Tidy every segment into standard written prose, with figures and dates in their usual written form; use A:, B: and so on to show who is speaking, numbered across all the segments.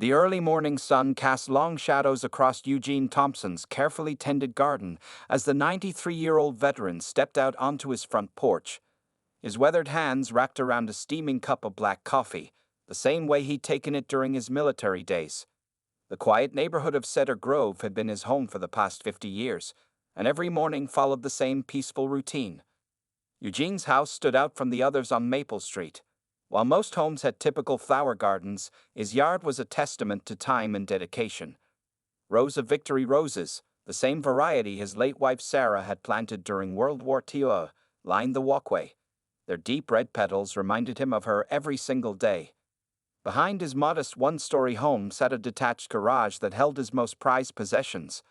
A: The early morning sun cast long shadows across Eugene Thompson's carefully tended garden as the 93-year-old veteran stepped out onto his front porch, his weathered hands wrapped around a steaming cup of black coffee, the same way he'd taken it during his military days. The quiet neighborhood of Cedar Grove had been his home for the past 50 years, and every morning followed the same peaceful routine. Eugene's house stood out from the others on Maple Street. While most homes had typical flower gardens, his yard was a testament to time and dedication. Rows of Victory roses, the same variety his late wife Sarah had planted during World War II, lined the walkway. Their deep red petals reminded him of her every single day. Behind his modest one-story home sat a detached garage that held his most prized possessions.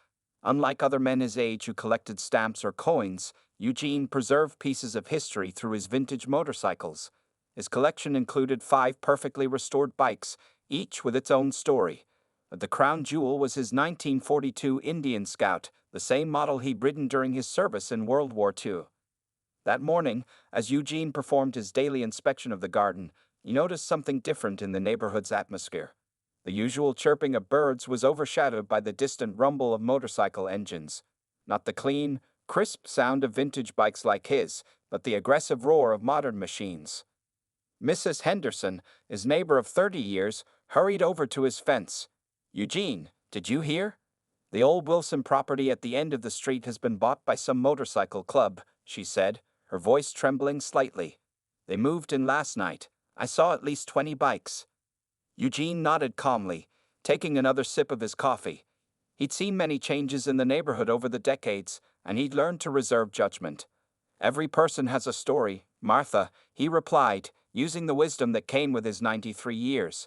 A: Unlike other men his age who collected stamps or coins, Eugene preserved pieces of history through his vintage motorcycles. His collection included 5 perfectly restored bikes, each with its own story. But the crown jewel was his 1942 Indian Scout, the same model he'd ridden during his service in World War II. That morning, as Eugene performed his daily inspection of the garden, he noticed something different in the neighborhood's atmosphere. The usual chirping of birds was overshadowed by the distant rumble of motorcycle engines. Not the clean, crisp sound of vintage bikes like his, but the aggressive roar of modern machines. Mrs. Henderson, his neighbor of 30 years, hurried over to his fence. "Eugene, did you hear? The old Wilson property at the end of the street has been bought by some motorcycle club," she said, her voice trembling slightly. "They moved in last night. I saw at least 20 bikes." Eugene nodded calmly, taking another sip of his coffee. He'd seen many changes in the neighborhood over the decades, and he'd learned to reserve judgment. "Every person has a story, Martha," he replied, using the wisdom that came with his 93 years.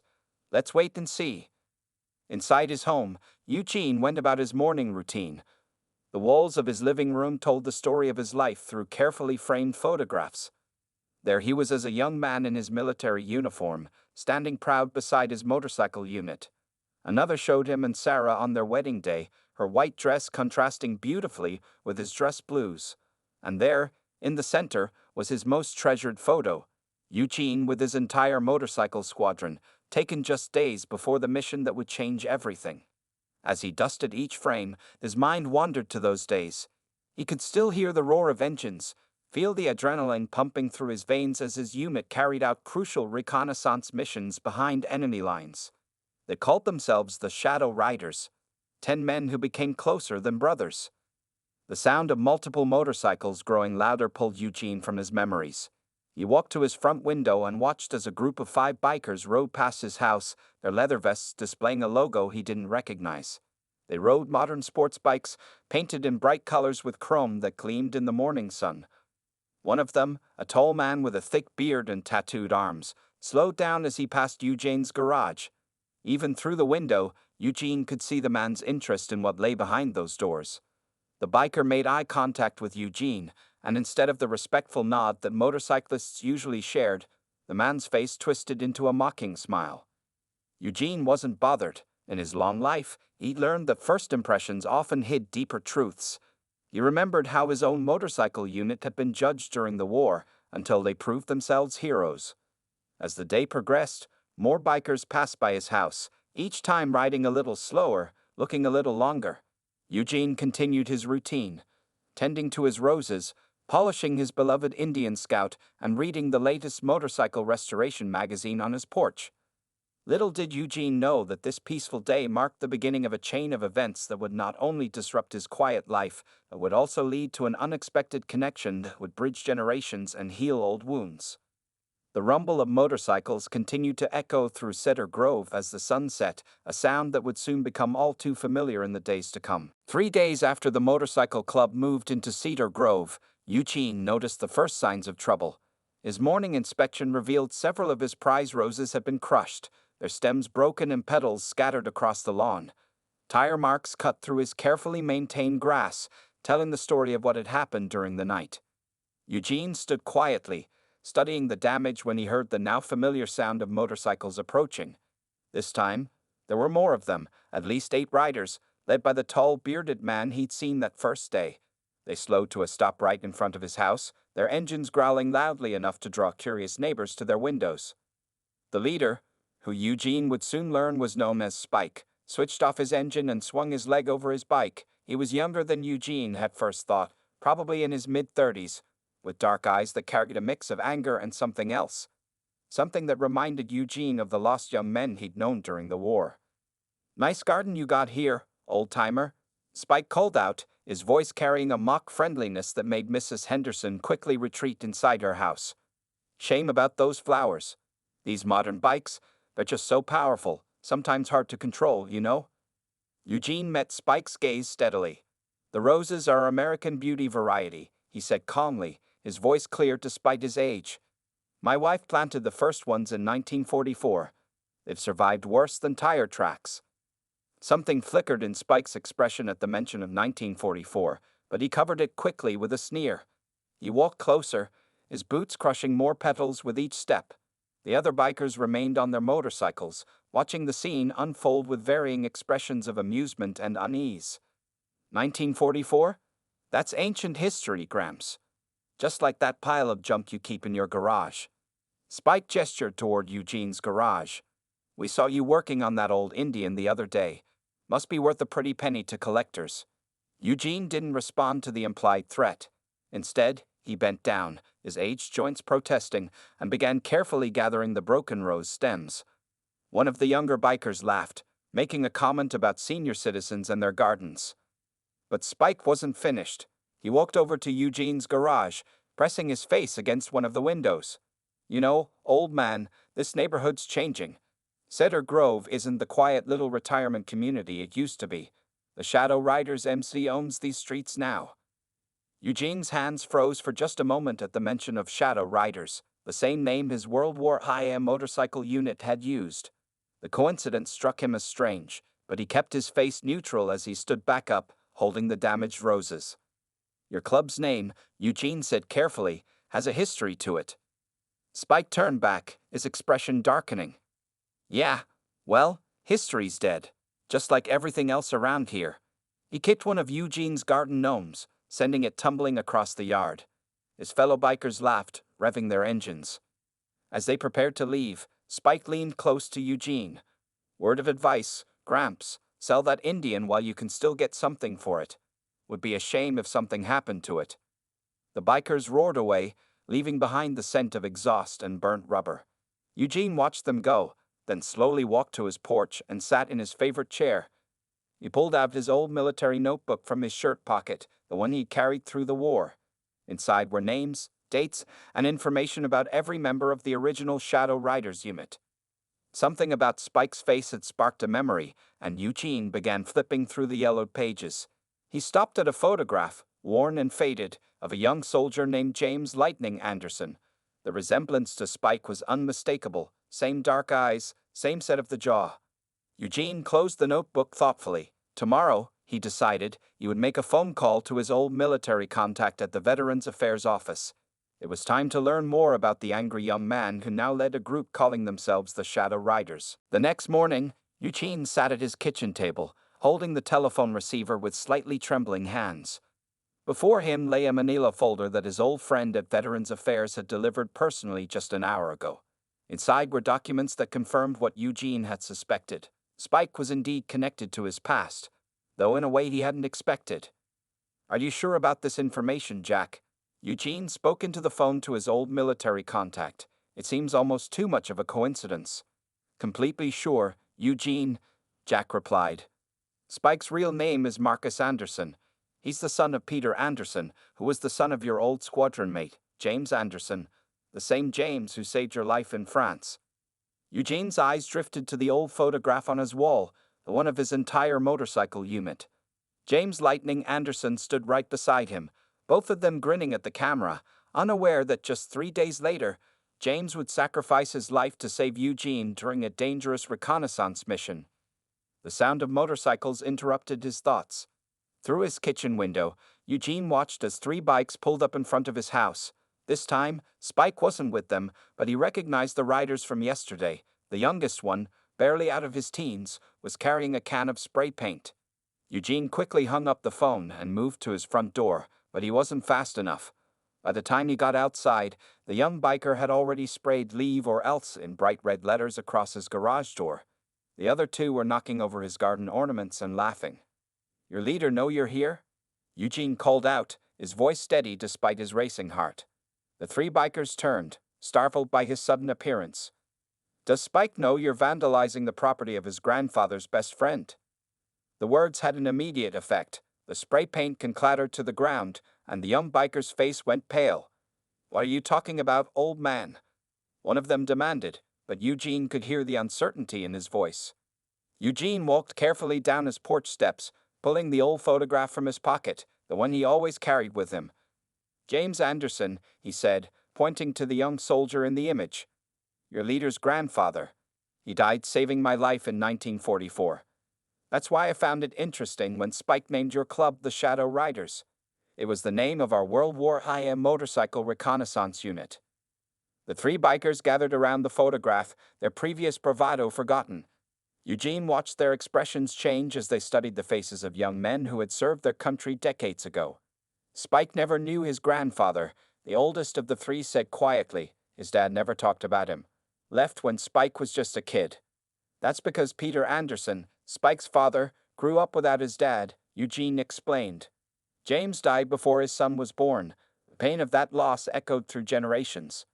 A: "Let's wait and see." Inside his home, Eugene went about his morning routine. The walls of his living room told the story of his life through carefully framed photographs. There he was as a young man in his military uniform, standing proud beside his motorcycle unit. Another showed him and Sarah on their wedding day, her white dress contrasting beautifully with his dress blues. And there, in the center, was his most treasured photo, Eugene with his entire motorcycle squadron, taken just days before the mission that would change everything. As he dusted each frame, his mind wandered to those days. He could still hear the roar of engines, feel the adrenaline pumping through his veins as his unit carried out crucial reconnaissance missions behind enemy lines. They called themselves the Shadow Riders, 10 men who became closer than brothers. The sound of multiple motorcycles growing louder pulled Eugene from his memories. He walked to his front window and watched as a group of 5 bikers rode past his house, their leather vests displaying a logo he didn't recognize. They rode modern sports bikes, painted in bright colors with chrome that gleamed in the morning sun. One of them, a tall man with a thick beard and tattooed arms, slowed down as he passed Eugene's garage. Even through the window, Eugene could see the man's interest in what lay behind those doors. The biker made eye contact with Eugene, and instead of the respectful nod that motorcyclists usually shared, the man's face twisted into a mocking smile. Eugene wasn't bothered. In his long life, he'd learned that first impressions often hid deeper truths. He remembered how his own motorcycle unit had been judged during the war until they proved themselves heroes. As the day progressed, more bikers passed by his house, each time riding a little slower, looking a little longer. Eugene continued his routine, tending to his roses, polishing his beloved Indian Scout, and reading the latest motorcycle restoration magazine on his porch. Little did Eugene know that this peaceful day marked the beginning of a chain of events that would not only disrupt his quiet life, but would also lead to an unexpected connection that would bridge generations and heal old wounds. The rumble of motorcycles continued to echo through Cedar Grove as the sun set, a sound that would soon become all too familiar in the days to come. 3 days after the motorcycle club moved into Cedar Grove, Eugene noticed the first signs of trouble. His morning inspection revealed several of his prize roses had been crushed, their stems broken and petals scattered across the lawn. Tire marks cut through his carefully maintained grass, telling the story of what had happened during the night. Eugene stood quietly, studying the damage when he heard the now familiar sound of motorcycles approaching. This time, there were more of them, at least 8 riders, led by the tall, bearded man he'd seen that first day. They slowed to a stop right in front of his house, their engines growling loudly enough to draw curious neighbors to their windows. The leader, who Eugene would soon learn was known as Spike, switched off his engine and swung his leg over his bike. He was younger than Eugene had first thought, probably in his mid-30s, with dark eyes that carried a mix of anger and something else. Something that reminded Eugene of the lost young men he'd known during the war. "Nice garden you got here, old-timer," Spike called out, his voice carrying a mock friendliness that made Mrs. Henderson quickly retreat inside her house. "Shame about those flowers. These modern bikes, they're just so powerful, sometimes hard to control, you know?" Eugene met Spike's gaze steadily. "The roses are American beauty variety," he said calmly, his voice clear despite his age. "My wife planted the first ones in 1944. They've survived worse than tire tracks." Something flickered in Spike's expression at the mention of 1944, but he covered it quickly with a sneer. He walked closer, his boots crushing more petals with each step. The other bikers remained on their motorcycles, watching the scene unfold with varying expressions of amusement and unease. 1944? That's ancient history, Gramps. Just like that pile of junk you keep in your garage. Spike gestured toward Eugene's garage. "We saw you working on that old Indian the other day. Must be worth a pretty penny to collectors." Eugene didn't respond to the implied threat. Instead, he bent down, his aged joints protesting, and began carefully gathering the broken rose stems. One of the younger bikers laughed, making a comment about senior citizens and their gardens. But Spike wasn't finished. He walked over to Eugene's garage, pressing his face against one of the windows. "You know, old man, this neighborhood's changing. Cedar Grove isn't the quiet little retirement community it used to be. The Shadow Riders MC owns these streets now." Eugene's hands froze for just a moment at the mention of Shadow Riders, the same name his World War II motorcycle unit had used. The coincidence struck him as strange, but he kept his face neutral as he stood back up, holding the damaged roses. "Your club's name," Eugene said carefully, "has a history to it." Spike turned back, his expression darkening. "Yeah, well, history's dead, just like everything else around here." He kicked one of Eugene's garden gnomes, sending it tumbling across the yard. His fellow bikers laughed, revving their engines. As they prepared to leave, Spike leaned close to Eugene. "Word of advice, Gramps, sell that Indian while you can still get something for it. Would be a shame if something happened to it." The bikers roared away, leaving behind the scent of exhaust and burnt rubber. Eugene watched them go, then slowly walked to his porch and sat in his favorite chair. He pulled out his old military notebook from his shirt pocket, the one he carried through the war. Inside were names, dates, and information about every member of the original Shadow Riders unit. Something about Spike's face had sparked a memory, and Eugene began flipping through the yellowed pages. He stopped at a photograph, worn and faded, of a young soldier named James Lightning Anderson. The resemblance to Spike was unmistakable, same dark eyes, same set of the jaw. Eugene closed the notebook thoughtfully. Tomorrow, he decided, he would make a phone call to his old military contact at the Veterans Affairs office. It was time to learn more about the angry young man who now led a group calling themselves the Shadow Riders. The next morning, Eugene sat at his kitchen table, holding the telephone receiver with slightly trembling hands. Before him lay a manila folder that his old friend at Veterans Affairs had delivered personally just an hour ago. Inside were documents that confirmed what Eugene had suspected. Spike was indeed connected to his past, though in a way he hadn't expected. "Are you sure about this information, Jack?" Eugene spoke into the phone to his old military contact. "It seems almost too much of a coincidence." "Completely sure, Eugene," Jack replied. "Spike's real name is Marcus Anderson. He's the son of Peter Anderson, who was the son of your old squadron mate, James Anderson, the same James who saved your life in France." Eugene's eyes drifted to the old photograph on his wall, the one of his entire motorcycle unit. James Lightning Anderson stood right beside him, both of them grinning at the camera, unaware that just 3 days later, James would sacrifice his life to save Eugene during a dangerous reconnaissance mission. The sound of motorcycles interrupted his thoughts. Through his kitchen window, Eugene watched as 3 bikes pulled up in front of his house. This time, Spike wasn't with them, but he recognized the riders from yesterday. The youngest one, barely out of his teens, was carrying a can of spray paint. Eugene quickly hung up the phone and moved to his front door, but he wasn't fast enough. By the time he got outside, the young biker had already sprayed "Leave or Else" in bright red letters across his garage door. The other two were knocking over his garden ornaments and laughing. "Your leader know you're here?" Eugene called out, his voice steady despite his racing heart. The three bikers turned, startled by his sudden appearance. "Does Spike know you're vandalizing the property of his grandfather's best friend?" The words had an immediate effect. The spray paint clattered to the ground, and the young biker's face went pale. "What are you talking about, old man?" one of them demanded, but Eugene could hear the uncertainty in his voice. Eugene walked carefully down his porch steps, pulling the old photograph from his pocket, the one he always carried with him. "James Anderson," he said, pointing to the young soldier in the image. "Your leader's grandfather. He died saving my life in 1944. That's why I found it interesting when Spike named your club the Shadow Riders. It was the name of our World War I motorcycle reconnaissance unit." The three bikers gathered around the photograph, their previous bravado forgotten. Eugene watched their expressions change as they studied the faces of young men who had served their country decades ago. Spike never knew his grandfather, the oldest of the three said quietly. His dad never talked about him. Left when Spike was just a kid. That's because Peter Anderson, Spike's father, grew up without his dad, Eugene explained. James died before his son was born. The pain of that loss echoed through generations.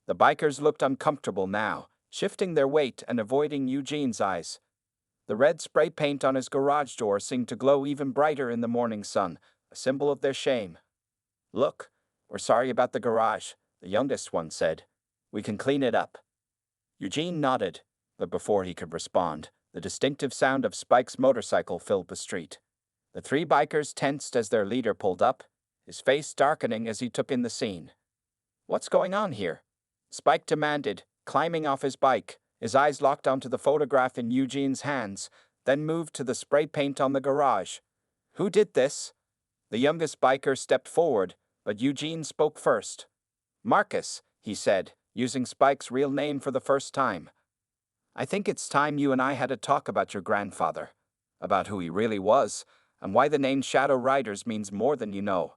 A: The bikers looked uncomfortable now, shifting their weight and avoiding Eugene's eyes. The red spray paint on his garage door seemed to glow even brighter in the morning sun, a symbol of their shame. "Look, we're sorry about the garage," the youngest one said. "We can clean it up." Eugene nodded, but before he could respond, the distinctive sound of Spike's motorcycle filled the street. The three bikers tensed as their leader pulled up, his face darkening as he took in the scene. "What's going on here?" Spike demanded, climbing off his bike. His eyes locked onto the photograph in Eugene's hands, then moved to the spray paint on the garage. "Who did this?" The youngest biker stepped forward, but Eugene spoke first. "Marcus," he said, using Spike's real name for the first time. "I think it's time you and I had a talk about your grandfather, about who he really was, and why the name Shadow Riders means more than you know."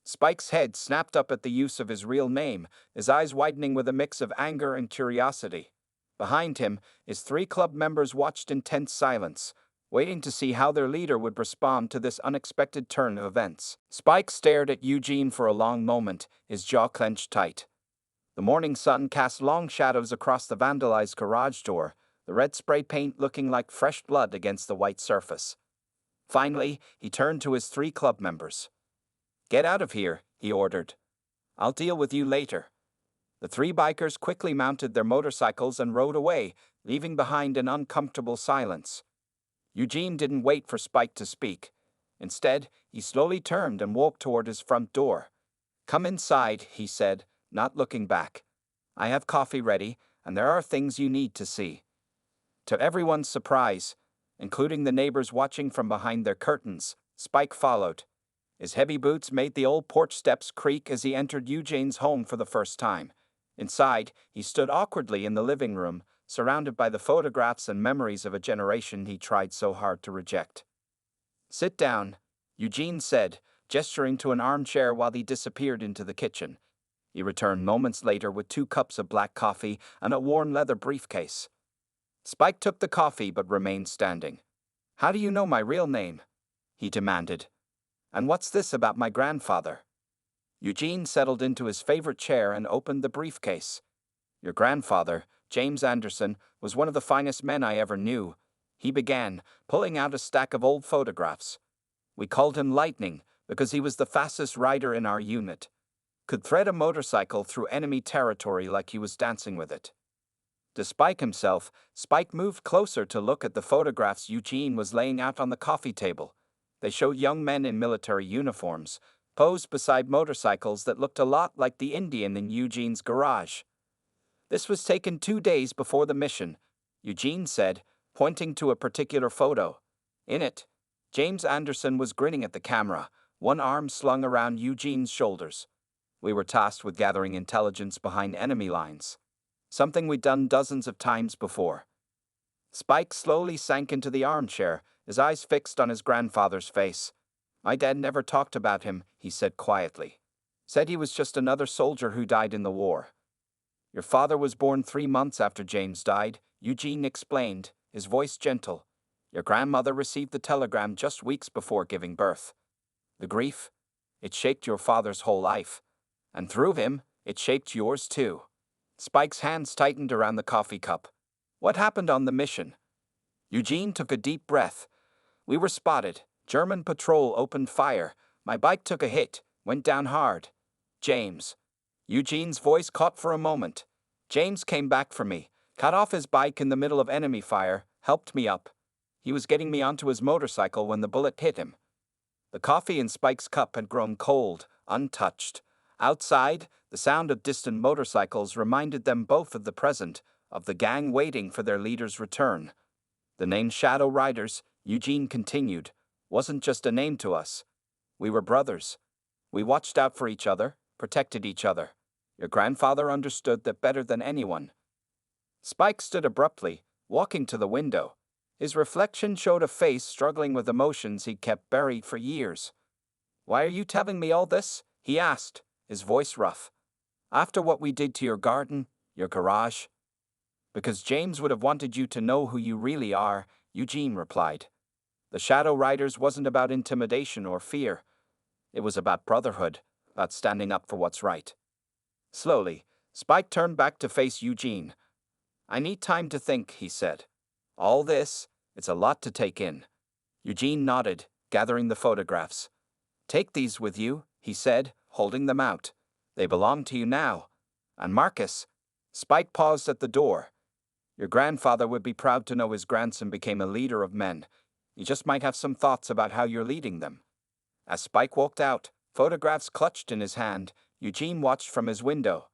A: Spike's head snapped up at the use of his real name, his eyes widening with a mix of anger and curiosity. Behind him, his three club members watched in tense silence, waiting to see how their leader would respond to this unexpected turn of events. Spike stared at Eugene for a long moment, his jaw clenched tight. The morning sun cast long shadows across the vandalized garage door, the red spray paint looking like fresh blood against the white surface. Finally, he turned to his three club members. "Get out of here," he ordered. "I'll deal with you later." The three bikers quickly mounted their motorcycles and rode away, leaving behind an uncomfortable silence. Eugene didn't wait for Spike to speak. Instead, he slowly turned and walked toward his front door. "Come inside," he said, not looking back. "I have coffee ready, and there are things you need to see." To everyone's surprise, including the neighbors watching from behind their curtains, Spike followed. His heavy boots made the old porch steps creak as he entered Eugene's home for the first time. Inside, he stood awkwardly in the living room, surrounded by the photographs and memories of a generation he tried so hard to reject. "Sit down," Eugene said, gesturing to an armchair while he disappeared into the kitchen. He returned moments later with 2 cups of black coffee and a worn leather briefcase. Spike took the coffee but remained standing. "How do you know my real name?" he demanded. "And what's this about my grandfather?" Eugene settled into his favorite chair and opened the briefcase. "Your grandfather, James Anderson, was one of the finest men I ever knew," he began, pulling out a stack of old photographs. "We called him Lightning because he was the fastest rider in our unit. Could thread a motorcycle through enemy territory like he was dancing with it." Despite himself, Spike moved closer to look at the photographs Eugene was laying out on the coffee table. They showed young men in military uniforms, posed beside motorcycles that looked a lot like the Indian in Eugene's garage. "This was taken 2 days before the mission," Eugene said, pointing to a particular photo. In it, James Anderson was grinning at the camera, one arm slung around Eugene's shoulders. "We were tasked with gathering intelligence behind enemy lines, something we'd done dozens of times before." Spike slowly sank into the armchair, his eyes fixed on his grandfather's face. "My dad never talked about him," he said quietly. Said he was just another soldier who died in the war. Your father was born 3 months after James died, Eugene explained, his voice gentle. Your grandmother received the telegram just weeks before giving birth. The grief? It shaped your father's whole life. And through him, it shaped yours too. Spike's hands tightened around the coffee cup. What happened on the mission? Eugene took a deep breath. We were spotted. German patrol opened fire. My bike took a hit, went down hard. James. Eugene's voice caught for a moment. James came back for me, cut off his bike in the middle of enemy fire, helped me up. He was getting me onto his motorcycle when the bullet hit him. The coffee in Spike's cup had grown cold, untouched. Outside, the sound of distant motorcycles reminded them both of the present, of the gang waiting for their leader's return. The name Shadow Riders, Eugene continued, wasn't just a name to us. We were brothers. We watched out for each other, protected each other. Your grandfather understood that better than anyone. Spike stood abruptly, walking to the window. His reflection showed a face struggling with emotions he'd kept buried for years. Why are you telling me all this? He asked, his voice rough. After what we did to your garden, your garage? Because James would have wanted you to know who you really are, Eugene replied. The Shadow Riders wasn't about intimidation or fear. It was about brotherhood, about standing up for what's right. Slowly, Spike turned back to face Eugene. I need time to think, he said. All this, it's a lot to take in. Eugene nodded, gathering the photographs. Take these with you, he said, holding them out. They belong to you now. And Marcus. Spike paused at the door. Your grandfather would be proud to know his grandson became a leader of men. He just might have some thoughts about how you're leading them. As Spike walked out, photographs clutched in his hand, Eugene watched from his window.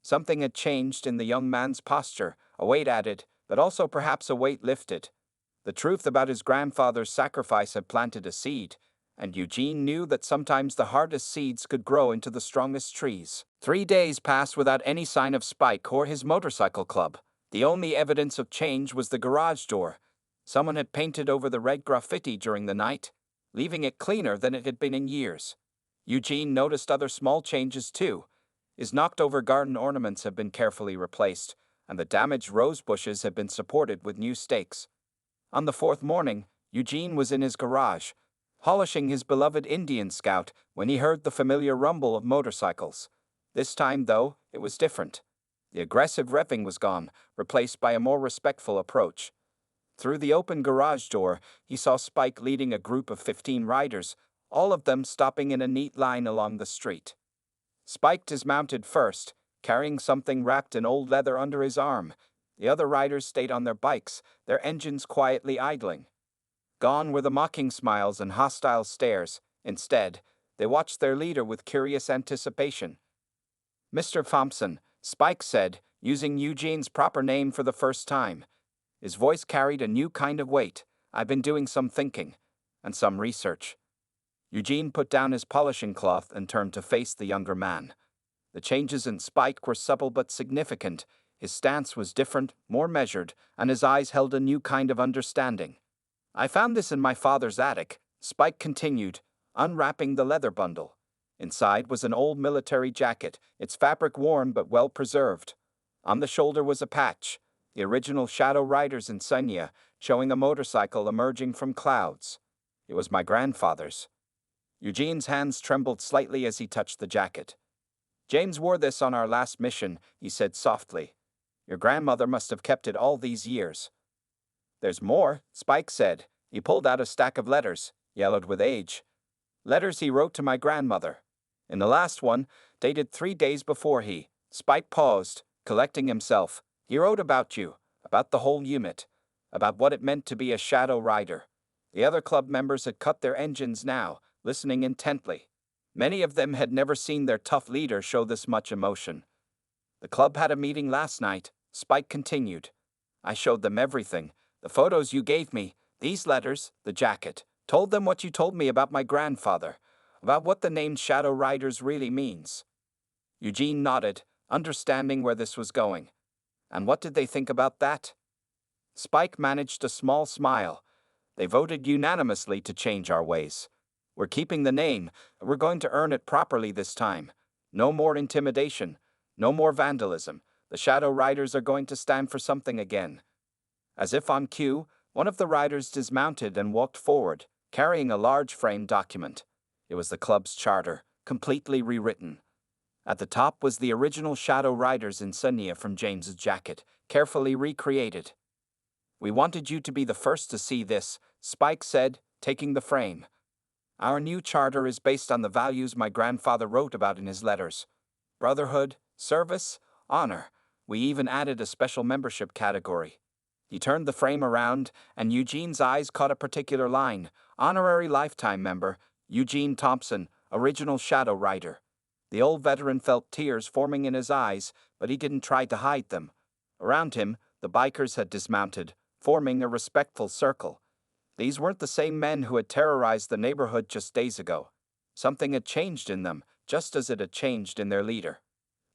A: Something had changed in the young man's posture, a weight added, but also perhaps a weight lifted. The truth about his grandfather's sacrifice had planted a seed, and Eugene knew that sometimes the hardest seeds could grow into the strongest trees. 3 days passed without any sign of Spike or his motorcycle club. The only evidence of change was the garage door. Someone had painted over the red graffiti during the night, leaving it cleaner than it had been in years. Eugene noticed other small changes too. His knocked-over garden ornaments had been carefully replaced, and the damaged rose bushes had been supported with new stakes. On the 4th morning, Eugene was in his garage, polishing his beloved Indian Scout when he heard the familiar rumble of motorcycles. This time, though, it was different. The aggressive revving was gone, replaced by a more respectful approach. Through the open garage door, he saw Spike leading a group of 15 riders, all of them stopping in a neat line along the street. Spike dismounted first, carrying something wrapped in old leather under his arm. The other riders stayed on their bikes, their engines quietly idling. Gone were the mocking smiles and hostile stares. Instead, they watched their leader with curious anticipation. Mr. Thompson, Spike said, using Eugene's proper name for the first time. His voice carried a new kind of weight. I've been doing some thinking, and some research. Eugene put down his polishing cloth and turned to face the younger man. The changes in Spike were subtle but significant. His stance was different, more measured, and his eyes held a new kind of understanding. I found this in my father's attic, Spike continued, unwrapping the leather bundle. Inside was an old military jacket, its fabric worn but well preserved. On the shoulder was a patch, the original Shadow Rider's insignia, showing a motorcycle emerging from clouds. It was my grandfather's. Eugene's hands trembled slightly as he touched the jacket. James wore this on our last mission, he said softly. Your grandmother must have kept it all these years. There's more, Spike said. He pulled out a stack of letters, yellowed with age. Letters he wrote to my grandmother. In the last one, dated 3 days before Spike paused, collecting himself. He wrote about you, about the whole unit, about what it meant to be a Shadow Rider. The other club members had cut their engines now, listening intently. Many of them had never seen their tough leader show this much emotion. The club had a meeting last night, Spike continued. I showed them everything, the photos you gave me, these letters, the jacket, told them what you told me about my grandfather, about what the name Shadow Riders really means. Eugene nodded, understanding where this was going. And what did they think about that? Spike managed a small smile. They voted unanimously to change our ways. We're keeping the name, we're going to earn it properly this time. No more intimidation. No more vandalism. The Shadow Riders are going to stand for something again. As if on cue, one of the riders dismounted and walked forward, carrying a large framed document. It was the club's charter, completely rewritten. At the top was the original Shadow Riders insignia from James's jacket, carefully recreated. "We wanted you to be the first to see this," Spike said, taking the frame. "Our new charter is based on the values my grandfather wrote about in his letters: brotherhood, service, honor. We even added a special membership category." He turned the frame around, and Eugene's eyes caught a particular line: "Honorary lifetime member, Eugene Thompson, original Shadow Rider." The old veteran felt tears forming in his eyes, but he didn't try to hide them. Around him, the bikers had dismounted, forming a respectful circle. These weren't the same men who had terrorized the neighborhood just days ago. Something had changed in them, just as it had changed in their leader.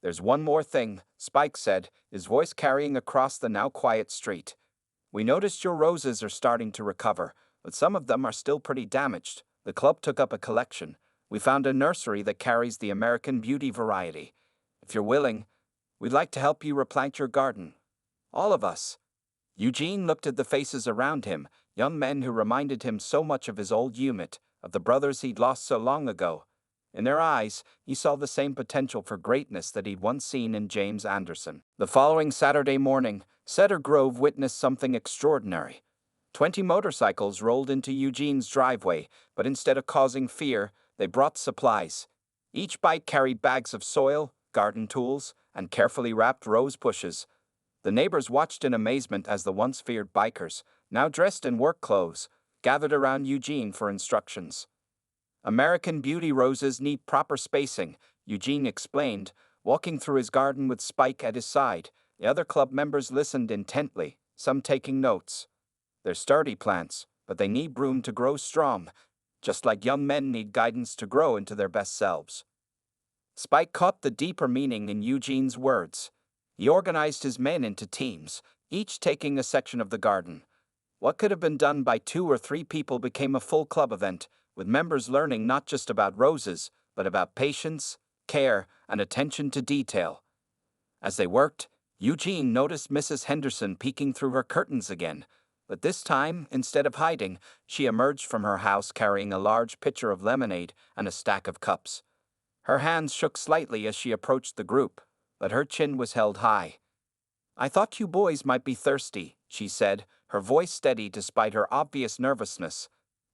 A: "There's one more thing," Spike said, his voice carrying across the now quiet street. "We noticed your roses are starting to recover, but some of them are still pretty damaged." The club took up a collection. "We found a nursery that carries the American Beauty variety. If you're willing, we'd like to help you replant your garden. All of us." Eugene looked at the faces around him, young men who reminded him so much of his old unit, of the brothers he'd lost so long ago. In their eyes, he saw the same potential for greatness that he'd once seen in James Anderson. The following Saturday morning, Cedar Grove witnessed something extraordinary. 20 motorcycles rolled into Eugene's driveway, but instead of causing fear, they brought supplies. Each bike carried bags of soil, garden tools, and carefully wrapped rose bushes. The neighbors watched in amazement as the once feared bikers, now dressed in work clothes, gathered around Eugene for instructions. "American Beauty roses need proper spacing," Eugene explained, walking through his garden with Spike at his side. The other club members listened intently, some taking notes. "They're sturdy plants, but they need room to grow strong, just like young men need guidance to grow into their best selves." Spike caught the deeper meaning in Eugene's words. He organized his men into teams, each taking a section of the garden. What could have been done by 2 or 3 people became a full club event, with members learning not just about roses, but about patience, care, and attention to detail. As they worked, Eugene noticed Mrs. Henderson peeking through her curtains again, but this time, instead of hiding, she emerged from her house carrying a large pitcher of lemonade and a stack of cups. Her hands shook slightly as she approached the group, but her chin was held high. "I thought you boys might be thirsty," she said, her voice steady despite her obvious nervousness.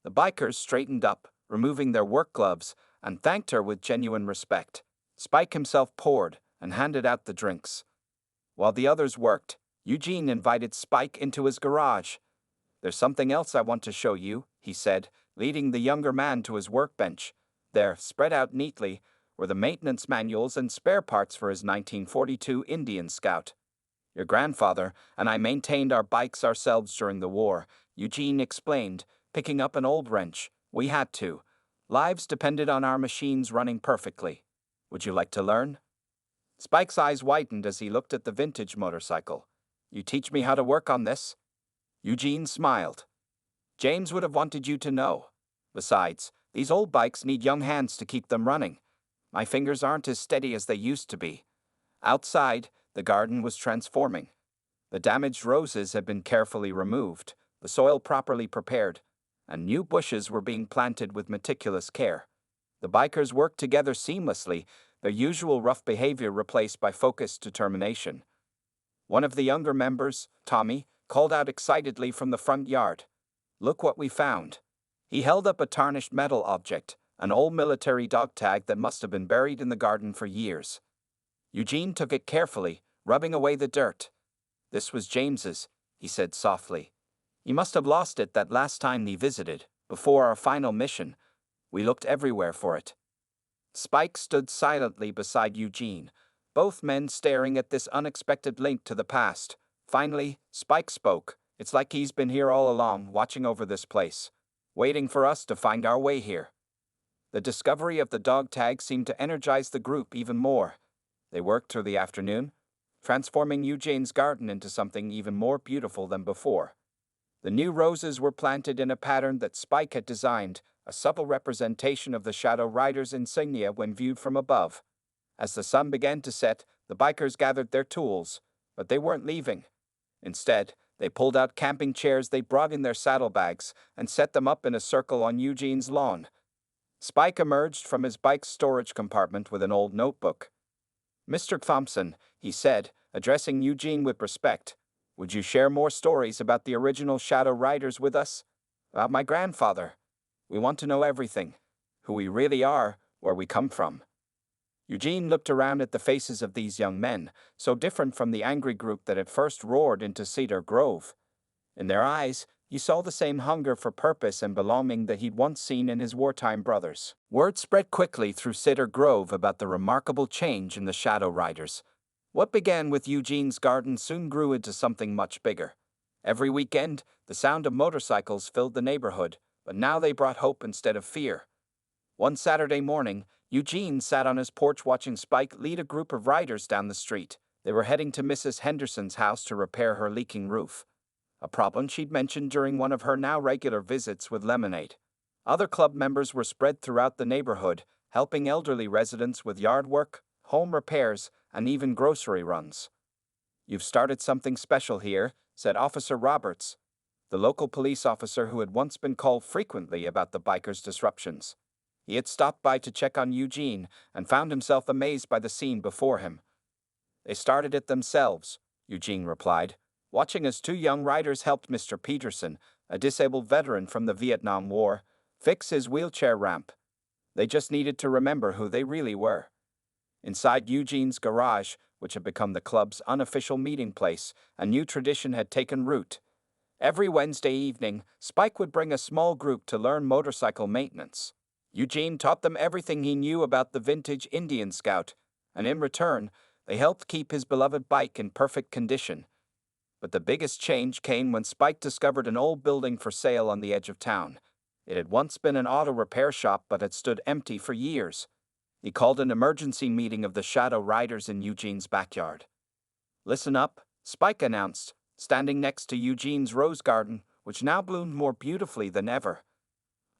A: The bikers straightened up, removing their work gloves, and thanked her with genuine respect. Spike himself poured and handed out the drinks. While the others worked, Eugene invited Spike into his garage. "There's something else I want to show you," he said, leading the younger man to his workbench. There, spread out neatly, were the maintenance manuals and spare parts for his 1942 Indian Scout. "Your grandfather and I maintained our bikes ourselves during the war," Eugene explained, picking up an old wrench. "We had to. Lives depended on our machines running perfectly. Would you like to learn?" Spike's eyes widened as he looked at the vintage motorcycle. "You teach me how to work on this?" Eugene smiled. "James would have wanted you to know. Besides, these old bikes need young hands to keep them running. My fingers aren't as steady as they used to be." Outside, the garden was transforming. The damaged roses had been carefully removed, the soil properly prepared, and new bushes were being planted with meticulous care. The bikers worked together seamlessly, their usual rough behavior replaced by focused determination. One of the younger members, Tommy, called out excitedly from the front yard. "Look what we found." He held up a tarnished metal object, an old military dog tag that must have been buried in the garden for years. Eugene took it carefully, rubbing away the dirt. "This was James's," he said softly. "He must have lost it that last time he visited, before our final mission. We looked everywhere for it." Spike stood silently beside Eugene, both men staring at this unexpected link to the past. Finally, Spike spoke. "It's like he's been here all along, watching over this place, waiting for us to find our way here." The discovery of the dog tag seemed to energize the group even more. They worked through the afternoon, transforming Eugene's garden into something even more beautiful than before. The new roses were planted in a pattern that Spike had designed, a subtle representation of the Shadow Rider's insignia when viewed from above. As the sun began to set, the bikers gathered their tools, but they weren't leaving. Instead, they pulled out camping chairs they brought in their saddlebags and set them up in a circle on Eugene's lawn. Spike emerged from his bike's storage compartment with an old notebook. "Mr. Thompson," he said, addressing Eugene with respect, "would you share more stories about the original Shadow Riders with us? About my grandfather. We want to know everything. Who we really are, where we come from." Eugene looked around at the faces of these young men, so different from the angry group that had first roared into Cedar Grove. In their eyes, he saw the same hunger for purpose and belonging that he'd once seen in his wartime brothers. Word spread quickly through Cedar Grove about the remarkable change in the Shadow Riders. What began with Eugene's garden soon grew into something much bigger. Every weekend, the sound of motorcycles filled the neighborhood, but now they brought hope instead of fear. One Saturday morning, Eugene sat on his porch watching Spike lead a group of riders down the street. They were heading to Mrs. Henderson's house to repair her leaking roof, a problem she'd mentioned during one of her now regular visits with Lemonade. Other club members were spread throughout the neighborhood, helping elderly residents with yard work, home repairs, and even grocery runs. "You've started something special here," said Officer Roberts, the local police officer who had once been called frequently about the bikers' disruptions. He had stopped by to check on Eugene and found himself amazed by the scene before him. "They started it themselves," Eugene replied, watching as two young riders helped Mr. Peterson, a disabled veteran from the Vietnam War, fix his wheelchair ramp. They just needed to remember who they really were. Inside Eugene's garage, which had become the club's unofficial meeting place, a new tradition had taken root. Every Wednesday evening, Spike would bring a small group to learn motorcycle maintenance. Eugene taught them everything he knew about the vintage Indian Scout, and in return, they helped keep his beloved bike in perfect condition. But the biggest change came when Spike discovered an old building for sale on the edge of town. It had once been an auto repair shop but had stood empty for years. He called an emergency meeting of the Shadow Riders in Eugene's backyard. "Listen up," Spike announced, standing next to Eugene's rose garden, which now bloomed more beautifully than ever.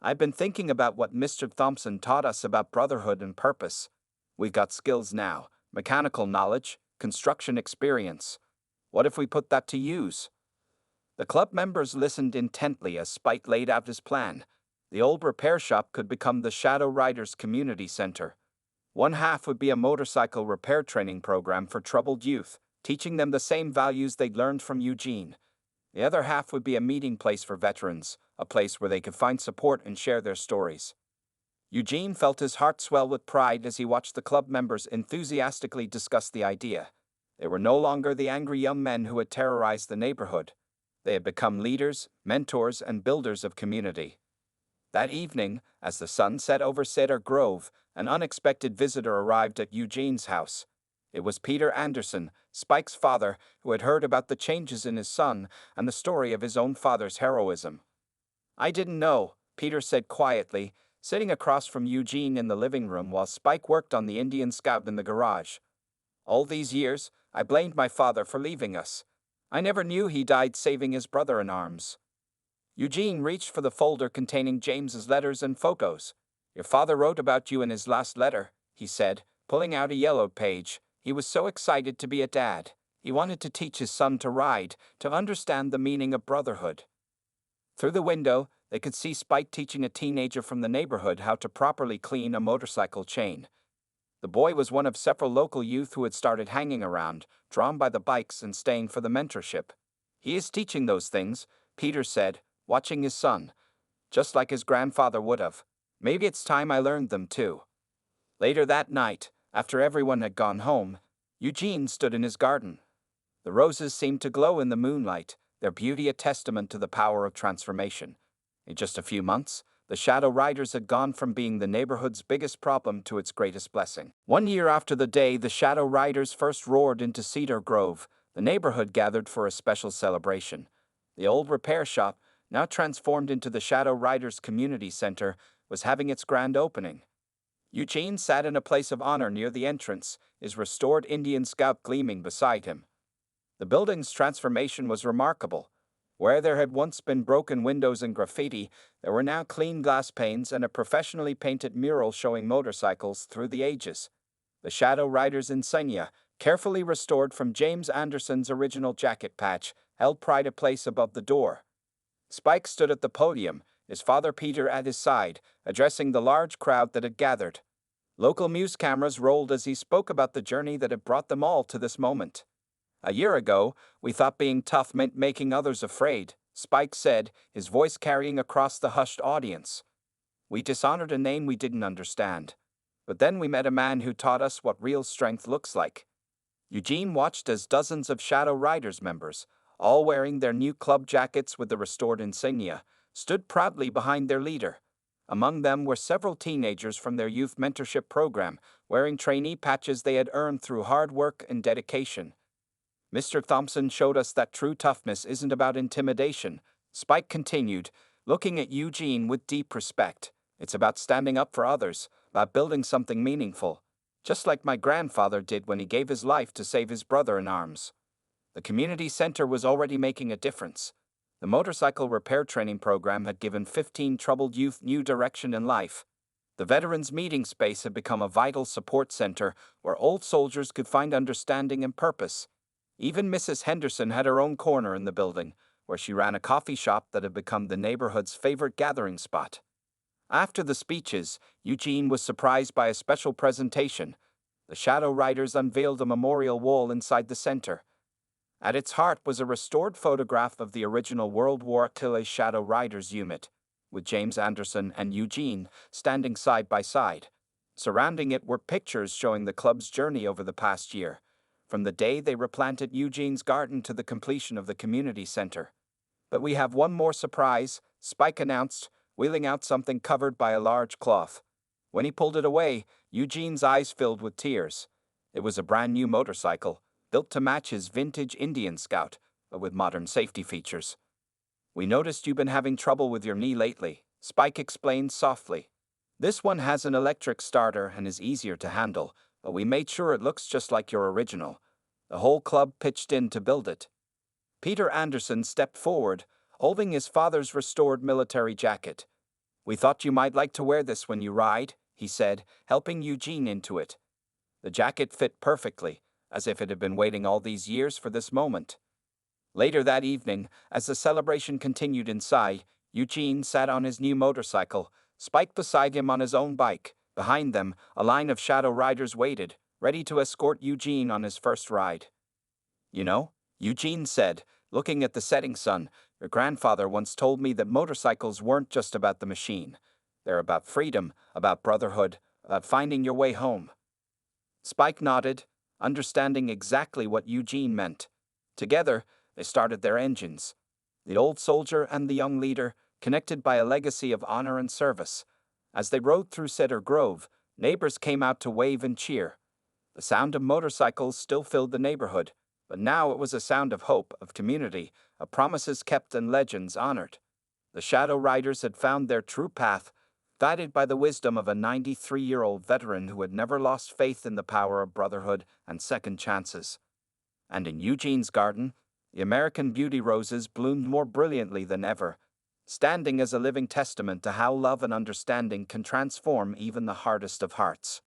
A: "I've been thinking about what Mr. Thompson taught us about brotherhood and purpose. We've got skills now, mechanical knowledge, construction experience. What if we put that to use?" The club members listened intently as Spike laid out his plan. The old repair shop could become the Shadow Riders Community Center. One half would be a motorcycle repair training program for troubled youth, teaching them the same values they'd learned from Eugene. The other half would be a meeting place for veterans, a place where they could find support and share their stories. Eugene felt his heart swell with pride as he watched the club members enthusiastically discuss the idea. They were no longer the angry young men who had terrorized the neighborhood. They had become leaders, mentors, and builders of community. That evening, as the sun set over Cedar Grove, an unexpected visitor arrived at Eugene's house. It was Peter Anderson, Spike's father, who had heard about the changes in his son and the story of his own father's heroism. "I didn't know," Peter said quietly, sitting across from Eugene in the living room while Spike worked on the Indian Scout in the garage. "All these years, I blamed my father for leaving us. I never knew he died saving his brother in arms." Eugene reached for the folder containing James's letters and photos. "Your father wrote about you in his last letter," he said, pulling out a yellowed page. He was so excited to be a dad. He wanted to teach his son to ride, to understand the meaning of brotherhood. Through the window, they could see Spike teaching a teenager from the neighborhood how to properly clean a motorcycle chain. The boy was one of several local youth who had started hanging around, drawn by the bikes and staying for the mentorship. "He is teaching those things," Peter said, watching his son, "just like his grandfather would have. Maybe it's time I learned them too." Later that night, after everyone had gone home, Eugene stood in his garden. The roses seemed to glow in the moonlight, their beauty a testament to the power of transformation. In just a few months, the Shadow Riders had gone from being the neighborhood's biggest problem to its greatest blessing. 1 year after the day the Shadow Riders first roared into Cedar Grove, the neighborhood gathered for a special celebration. The old repair shop, now transformed into the Shadow Riders Community Center, was having its grand opening. Eugene sat in a place of honor near the entrance, his restored Indian Scout gleaming beside him. The building's transformation was remarkable. Where there had once been broken windows and graffiti, there were now clean glass panes and a professionally painted mural showing motorcycles through the ages. The Shadow Rider's insignia, carefully restored from James Anderson's original jacket patch, held pride of place above the door. Spike stood at the podium, his father Peter at his side, addressing the large crowd that had gathered. Local news cameras rolled as he spoke about the journey that had brought them all to this moment. "A year ago, we thought being tough meant making others afraid," Spike said, his voice carrying across the hushed audience. "We dishonored a name we didn't understand. But then we met a man who taught us what real strength looks like." Eugene watched as dozens of Shadow Riders members, all wearing their new club jackets with the restored insignia, stood proudly behind their leader. Among them were several teenagers from their youth mentorship program, wearing trainee patches they had earned through hard work and dedication. "Mr. Thompson showed us that true toughness isn't about intimidation," Spike continued, looking at Eugene with deep respect. "It's about standing up for others, about building something meaningful, just like my grandfather did when he gave his life to save his brother in arms." The community center was already making a difference. The motorcycle repair training program had given 15 troubled youth new direction in life. The veterans' meeting space had become a vital support center where old soldiers could find understanding and purpose. Even Mrs. Henderson had her own corner in the building, where she ran a coffee shop that had become the neighborhood's favorite gathering spot. After the speeches, Eugene was surprised by a special presentation. The Shadow Riders unveiled a memorial wall inside the center. At its heart was a restored photograph of the original World War II Shadow Riders unit, with James Anderson and Eugene standing side by side. Surrounding it were pictures showing the club's journey over the past year, from the day they replanted Eugene's garden to the completion of the community center. "But we have one more surprise," Spike announced, wheeling out something covered by a large cloth. When he pulled it away, Eugene's eyes filled with tears. It was a brand new motorcycle, built to match his vintage Indian Scout, but with modern safety features. "We noticed you've been having trouble with your knee lately," Spike explained softly. "This one has an electric starter and is easier to handle, but we made sure it looks just like your original. The whole club pitched in to build it." Peter Anderson stepped forward, holding his father's restored military jacket. "We thought you might like to wear this when you ride," he said, helping Eugene into it. The jacket fit perfectly, as if it had been waiting all these years for this moment. Later that evening, as the celebration continued inside, Eugene sat on his new motorcycle, Spike beside him on his own bike. Behind them, a line of Shadow Riders waited, ready to escort Eugene on his first ride. "You know," Eugene said, looking at the setting sun, "your grandfather once told me that motorcycles weren't just about the machine. They're about freedom, about brotherhood, about finding your way home." Spike nodded, understanding exactly what Eugene meant. Together, they started their engines. The old soldier and the young leader, connected by a legacy of honor and service. As they rode through Cedar Grove, neighbors came out to wave and cheer. The sound of motorcycles still filled the neighborhood, but now it was a sound of hope, of community, of promises kept and legends honored. The Shadow Riders had found their true path, guided by the wisdom of a 93-year-old veteran who had never lost faith in the power of brotherhood and second chances. And in Eugene's garden, the American beauty roses bloomed more brilliantly than ever, standing as a living testament to how love and understanding can transform even the hardest of hearts.